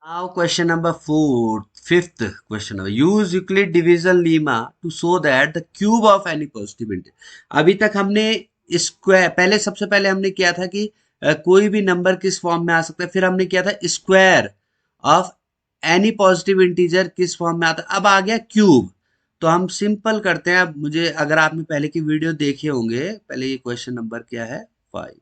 Now question number fifth question. Use Euclid division lemma to show that the cube of any positive integer. अभी तक हमने square सबसे पहले हमने किया था कि कोई भी नंबर किस फॉर्म में आ सकता है, फिर हमने किया था square of any positive integer किस फॉर्म में आता है, अब आ गया क्यूब। तो हम सिंपल करते हैं। अब मुझे, अगर आपने पहले की वीडियो देखे होंगे, पहले ये क्वेश्चन नंबर क्या है 5,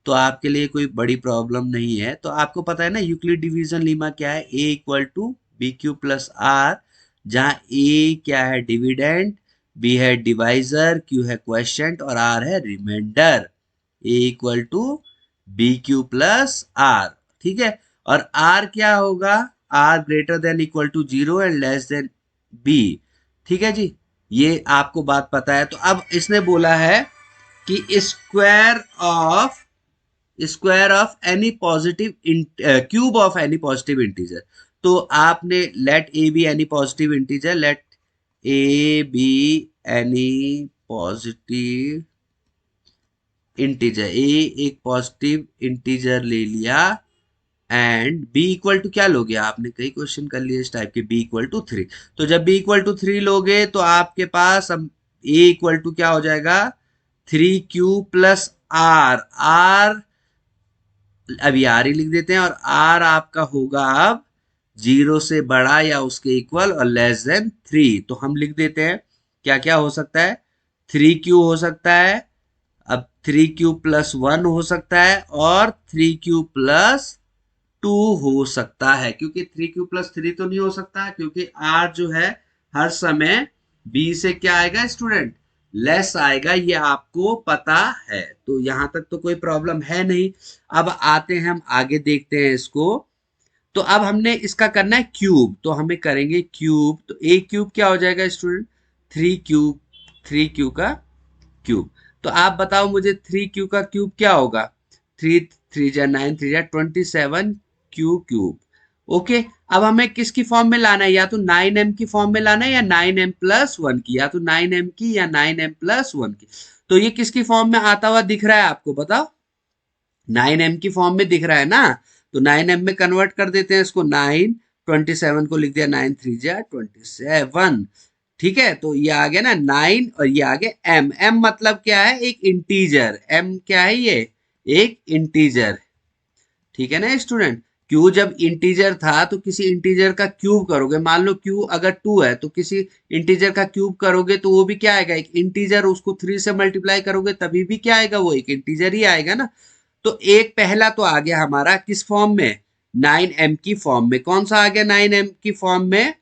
तो आपके लिए कोई बड़ी प्रॉब्लम नहीं है। तो आपको पता है ना यूक्लिड डिवीजन लीमा क्या है, a equal to b q plus r, जहाँ ए क्या है डिविडेंड, बी है डिवाइजर, क्यू है क्वेश्चंट और आर है remainder. A equal to b q plus r, ठीक है। और आर क्या होगा, r greater than equal to 0 and less than b, ठीक है जी। ये आपको बात पता है। तो अब इसने बोला है कि square of any positive cube of any positive integer. तो आपने let a be any positive integer, let a be any positive integer, a एक पॉजिटिव इंटीजर ले लिया एंड बी इक्वल टू क्या लोगे, आपने कई क्वेश्चन कर लिए इस टाइप के, बी इक्वल टू 3। तो जब बी इक्वल टू 3 लोगे तो आपके पास अब ए इक्वल टू क्या हो जाएगा, 3q प्लस आर। आर अभी आर ही लिख देते हैं, और आर आपका होगा अब 0 से बड़ा या उसके इक्वल और लेस देन 3। तो हम लिख देते हैं क्या क्या हो सकता है, 3q हो सकता है, अब 3q प्लस 1 हो सकता है, और 3q प्लस 2 हो सकता है। क्योंकि 3q+3 तो नहीं हो सकता, क्योंकि r जो है हर समय b से क्या आएगा स्टूडेंट, लेस आएगा, ये आपको पता है। तो यहां तक तो कोई प्रॉब्लम है नहीं। अब आते हैं हम आगे देखते हैं इसको। तो अब हमने इसका करना है क्यूब, तो हमें करेंगे क्यूब। तो ए क्यूब क्या हो जाएगा स्टूडेंट, 3q, 3q का क्यूब। तो आप बताओ मुझे 3q का क्यूब क्या होगा, 3 3 9 3 27 क्यू क्यूब। ओके, अब हमें किसकी फॉर्म में लाना है, या तो 9m की फॉर्म में लाना है या 9m+1 की, या तो 9m की या 9m+1 की। तो ये किसकी फॉर्म में आता हुआ दिख रहा है आपको बताओ, 9m की फॉर्म में दिख रहा है ना। तो 9m में कन्वर्ट कर देते हैं इसको, 9, 27 को लिख दिया 9 3 जा 27, ठीक है। तो ये आ गया ना 9, और ये आ गया m। m मतलब क्या है, एक इंटीजर। m क्या है, ये एक इंटीजर, ठीक है ना स्टूडेंट। क्यू जब इंटीजर था तो किसी इंटीजर का क्यूब करोगे, मान लो क्यू अगर 2 है तो किसी इंटीजर का क्यूब करोगे तो वो भी क्या आएगा, एक इंटीजर। उसको 3 से मल्टीप्लाई करोगे तभी भी क्या आएगा, वो एक इंटीजर ही आएगा ना। तो एक पहला तो आ गया हमारा किस फॉर्म में, 9m की फॉर्म में। कौन सा आ गया 9m की फॉर्म में,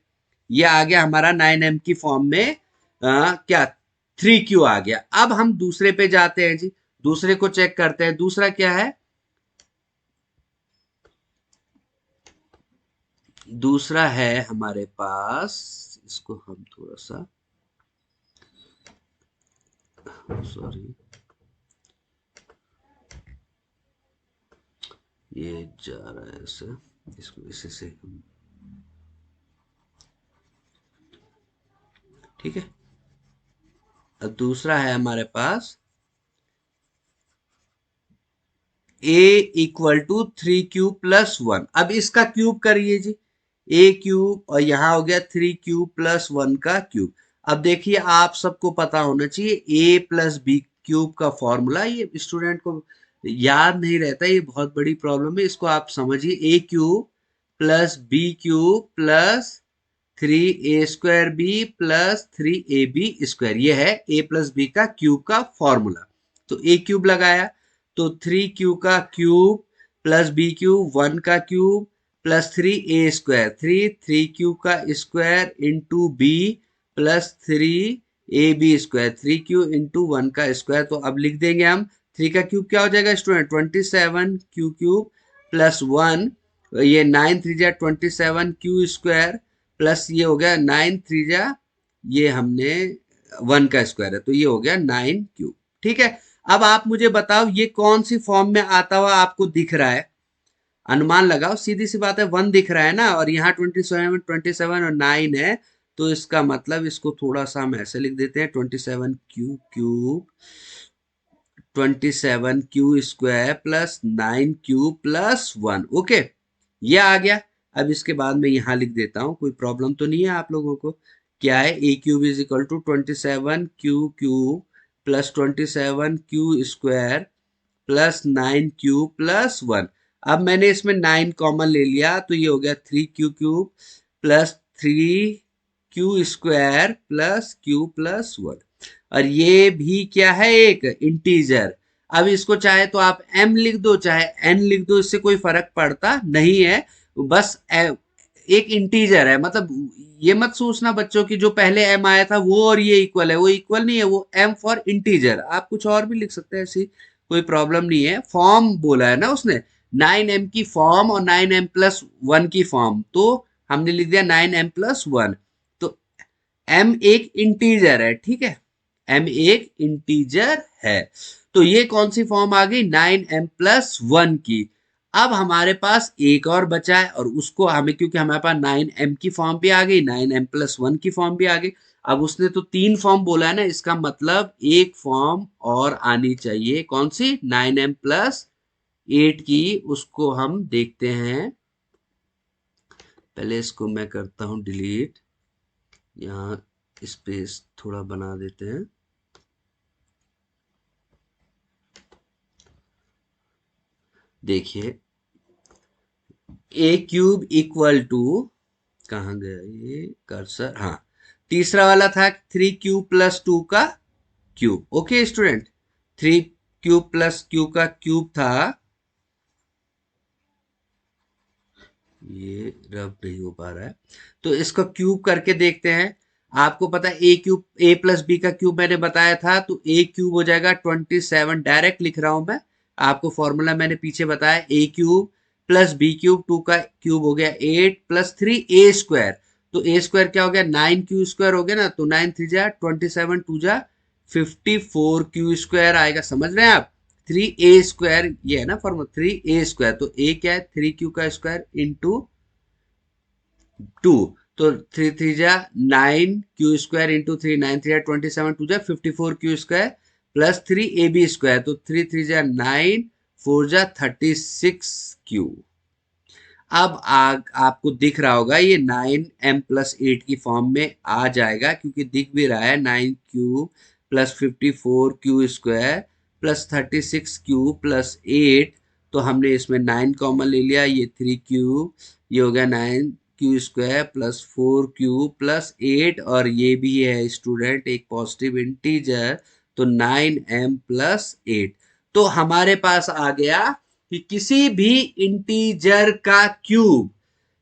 ये आ गया हमारा 9m की फॉर्म में क्या, 3q आ गया। अब हम दूसरे पे जाते हैं जी, दूसरे को चेक करते हैं। दूसरा क्या है, दूसरा है हमारे पास, इसको हम थोड़ा सा, सॉरी ये जा रहा है ऐसे, इसको इसी से हम, ठीक है। अब दूसरा है हमारे पास a इक्वल टू 3q+1। अब इसका क्यूब करिए जी, a क्यूब, और यहां हो गया 3q+1 का क्यूब। अब देखिए आप सबको पता होना चाहिए a+b क्यूब का फॉर्मूला, ये स्टूडेंट को याद नहीं रहता, ये बहुत बड़ी प्रॉब्लम है। इसको आप समझिए, a cube plus B cube plus 3a²b+3ab², ये है a+b का क्यूब का फॉर्मूला। तो a क्यूब लगाया तो 3q का क्यूब प्लस बी क्यूब 1 का क्यूब प्लस 3a², 3 का square into B plus 3ab², 3q into 1 का स्क्वायर। तो अब लिख देंगे हम 3 का क्यूब क्या हो जाएगा स्टूडेंट, 27q³ प्लस 1, ये 9 3 जा 27 क्यू² प्लस ये हो गया 9 3 जा, ये हमने 1 का स्क्वायर है तो ये हो गया 9q, ठीक है। अब आप मुझे बताओ ये कौन सी फॉर्म में आता हुआ आपको दिख रहा है, अनुमान लगाओ। सीधी सी बात है, 1 दिख रहा है ना, और यहाँ 27 और 9 है। तो इसका मतलब इसको थोड़ा सा हम ऐसे लिख देते हैं, 27q³ 27q² plus 9q+1। Okay, ये आ गया। अब इसके बाद मैं यहाँ लिख देता हूँ, कोई प्रॉब्लम तो नहीं है आप लोगों को? क्या है, a cube is equal to 27 q plus 27 q square plus 9 q plus 1। अब मैंने इसमें 9 कॉमन ले लिया तो ये हो गया 3 Q plus 3 Q square plus Q plus 1। और ये भी क्या है, एक इंटीजर। अब इसको चाहे तो आप m लिख दो चाहे n लिख दो, इससे कोई फर्क पड़ता नहीं है। बस एक इंटीजर है, मतलब ये मत सोचना बच्चों की जो पहले m आया था वो और ये इक्वल है, वो इक्वल नहीं है, वो m फॉर इंटीजर। आप कुछ और भी लिख सकते हैं, ऐसी कोई प्रॉब्लम नहीं है। फॉर्म बोला है ना उसने, 9m की फॉर्म और 9m+1 की फॉर्म, तो हमने लिख दिया 9m+1। तो m एक इंटीजर है, ठीक है, m एक इंटीजर है। तो ये कौन सी फॉर्म आ गई, 9m+1 की। अब हमारे पास एक और बचा है और उसको हमें, क्योंकि हमारे पास 9m की फॉर्म भी आ गई, 9m+1 की फॉर्म भी आ गई। अब उसने तो 3 फॉर्म बोला है ना, इसका मतलब एक फॉर्म और आनी चाहिए, कौन सी, 9m+8 की। उसको हम देखते हैं, पहले इसको मैं करता हूं डिलीट, यहाँ स्पेस थोड़ा बना देते हैं। देखिए, ए क्यूब इक्वल टू, कहाँ गया ये कर्सर, हाँ, तीसरा वाला था 3 क्यूब+2 का क्यूब। ओके स्टूडेंट, 3 क्यूब+क्यू का क्यूब था, ये रब नहीं हो पा रहा है, तो इसको क्यूब करके देखते हैं। आपको पता है a+b का क्यूब मैंने बताया था, तो a क्यूब हो जाएगा 27, डायरेक्ट लिख रहा हूं मैं, आपको फॉर्मूला मैंने पीछे बताया, a cube plus b cube, 2 का क्यूब हो गया 8 प्लस 3 a स्क्वायर, तो a स्क्वायर क्या हो गया, 9 क्यू स्क्वायर हो गया ना, तो 9 3 जा 27, 2 जा 54 क्यू स्क्वायर आएगा। समझ रहे हैं आप, 3a स्क्वायर, ये है ना फॉर्मूला, 3a स्क्वायर, तो a क्या है, 3 क्यू का स्क्वायर इंटू 2, तो 3 3 जा 9 क्यू स्क्वायर इंटू 3, 9 3 जा 27, 2 जा 54 Q square plus 3ab square, तो 3 3 जा 9 4 जा 36 क्यू। अब आपको दिख रहा होगा ये 9m+8 की फॉर्म में आ जाएगा, क्योंकि दिख भी रहा है 9 q plus 54 Q square plus 36 Q plus 8। तो हमने इसमें 9 कॉमन ले लिया, ये 3 क्यू, ये हो गया 9 Q square plus 4 Q plus 8, और ये भी है स्टूडेंट एक पॉजिटिव इंटीजर, तो 9m+8। तो हमारे पास आ गया कि किसी भी इंटीजर का क्यूब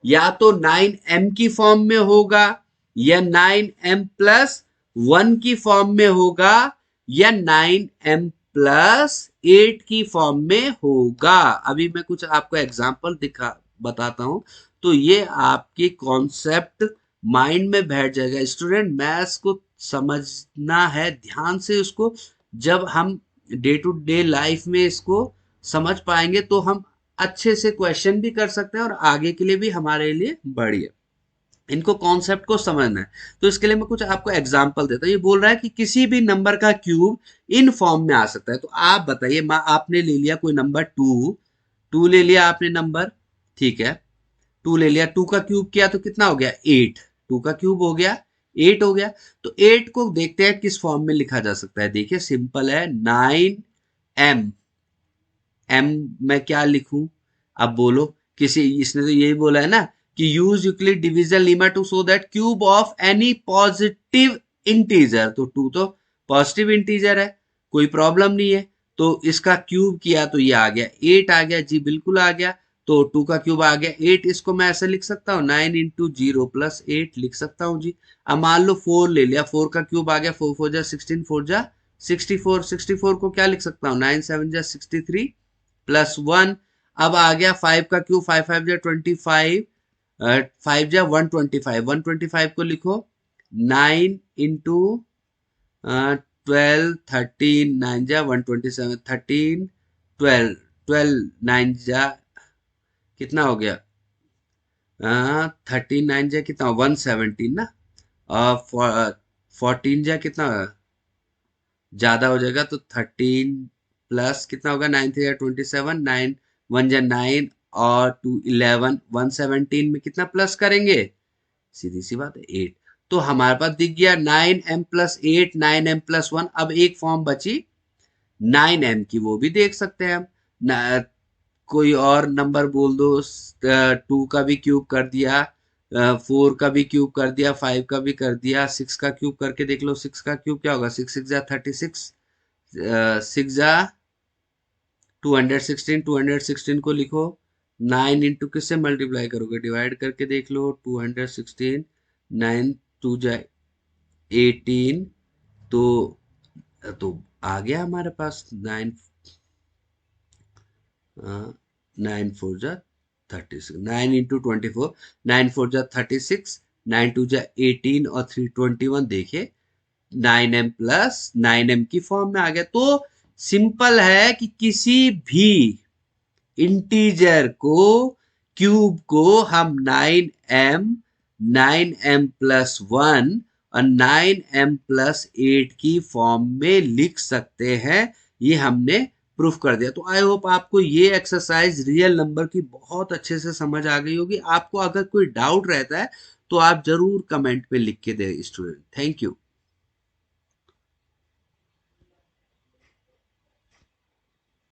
या तो 9m की फॉर्म में होगा, या 9m+1 की फॉर्म में होगा, या 9m+8 की फॉर्म में होगा। अभी मैं कुछ आपको एग्जांपल दिखा बताता हूं, तो ये आपके कॉन्सेप्ट माइंड में बैठ जाएगा। स्टूडेंट, मैथ्स को समझना है ध्यान से उसको, जब हम डे टू डे लाइफ में इसको समझ पाएंगे तो हम अच्छे से क्वेश्चन भी कर सकते हैं और आगे के लिए भी हमारे लिए बढ़िया। इनको कॉन्सेप्ट को समझना है, तो इसके लिए मैं कुछ आपको एग्जांपल देता हूँ। ये बोल रहा है कि किसी भी नंबर का क्यूब इन फॉर्म में आ सकता है। तो आप बताइए, आपने ले लिया कोई नंबर 2, 2 ले लिया आपने नंबर, ठीक है, 2 ले लिया, 2 का क्यूब किया तो कितना हो गया, 8, 2 का क्यूब हो गया 8 हो गया। तो 8 को देखते हैं किस फॉर्म में लिखा जा सकता है। देखिए सिंपल है, 9m, m मैं क्या लिखूं, अब बोलो, किसी, इसने तो यही बोला है ना कि use Euclid division lemma to show that cube of any positive integer, तो 2 तो पॉजिटिव इंटीजर है, कोई प्रॉब्लम नहीं है। तो इसका क्यूब किया तो ये आ गया 8 आ गया जी, बिल्कुल आ गया। तो 2 का क्यूब आ गया 8, इसको मैं ऐसे लिख सकता हूँ 9 × 0 + 8 लिख सकता हूँ जी। अब मान लो 4 ले लिया, 4 का क्यूब आ गया, 4 4 जा 16, 4 जा 64, 64 को क्या लिख सकता हूँ, 9 7 जा 63 +1। अब आ गया 5 का क्यूब, 5 5 जा 25, 5 जा 125, 125 को लिखो 9 इंटू 12, 13, 9 जा 127, 13 12, 12 9 जा कितना हो गया, 13 9 जा कितना, 117 ना, और 14 जा कितना ज्यादा हो जाएगा, तो 13 प्लस कितना होगा, 9 3 जा 27, 9 1 जा 9, और 211 117 में कितना प्लस करेंगे, सीधी सी बात है 8। तो हमारे पास दिख गया 9m+8 9m+1। अब एक फॉर्म बची 9m की, वो भी देख सकते हैं हम कोई और नंबर बोल दो। 2 का भी क्यूब कर दिया, 4 का भी क्यूब कर दिया, 5 का भी कर दिया, 6 का क्यूब करके देख लो। 6 का क्यूब क्या होगा, 6 6 जा 36, 6 जा 216, 216 को लिखो 9 इंटू किससे मल्टीप्लाई करोगे, डिवाइड करके देख लो 216, 9 2 जा 18। तो आ गया हमारे पास 9, 9 4 जा 36, 9 इंटू 24, 9 4 जा 36, 9 2 जा 18 और 321। देखिए 9m+9m की फॉर्म में आ गया। तो सिंपल है कि किसी भी इंटीजर को, क्यूब को हम 9m+1 और 9m+8 की फॉर्म में लिख सकते हैं। ये हमने प्रूफ कर दिया। तो आई होप आपको ये एक्सरसाइज रियल नंबर की बहुत अच्छे से समझ आ गई होगी। आपको अगर कोई डाउट रहता है तो आप जरूर कमेंट पे लिख के दे स्टूडेंट। Thank you.